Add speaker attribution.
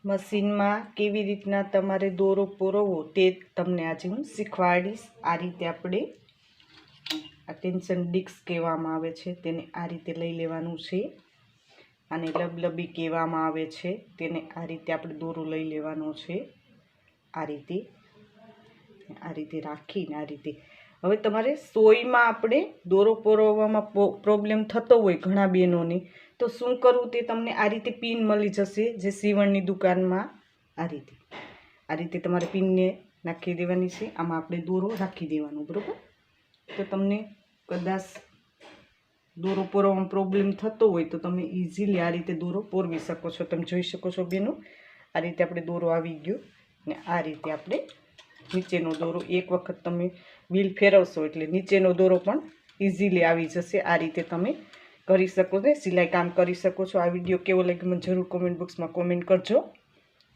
Speaker 1: મશીનમાં કેવી રીતના તમારે દોરો પરોવવો તે તમને આજે હું શીખવાડીશ। આ રીતે આપણે આ ટેન્શન ડિસ્ક કહેવામાં આવે છે તેને આ રીતે લઈ લેવાનું છે, અને લબલબી કહેવામાં આવે છે તેને આ રીતે આપણે દોરો લઈ લેવાનો છે। આ રીતે રાખીને આ રીતે હવે તમારે સોયમાં આપણે દોરો પરોવવામાં પ્રોબ્લેમ થતો હોય ઘણા બહેનોને, તો શું કરવું તે તમને આ રીતે પિન મળી જશે જે સીવણની દુકાનમાં। આ રીતે તમારે પિનને નાખી દેવાની છે, આમાં આપણે દોરો રાખી દેવાનો, બરાબર। તો તમને કદાચ દોરો પરોવવામાં પ્રોબ્લેમ થતો હોય તો તમે ઇઝીલી આ રીતે દોરો પરોવી શકો છો। તમે જોઈ શકો છો બેનો, આ રીતે આપણે દોરો આવી ગયો, ને આ રીતે આપણે નીચેનો દોરો એક વખત તમે વ્હીલ ફેરવશો એટલે નીચેનો દોરો પણ ઇઝીલી આવી જશે। આ રીતે તમે કરી શકો છો, સિલાઈ કામ કરી શકો છો। આ વિડીયો કેવો લાગ્યો મને જરૂર કોમેન્ટ બોક્સમાં કોમેન્ટ કરજો।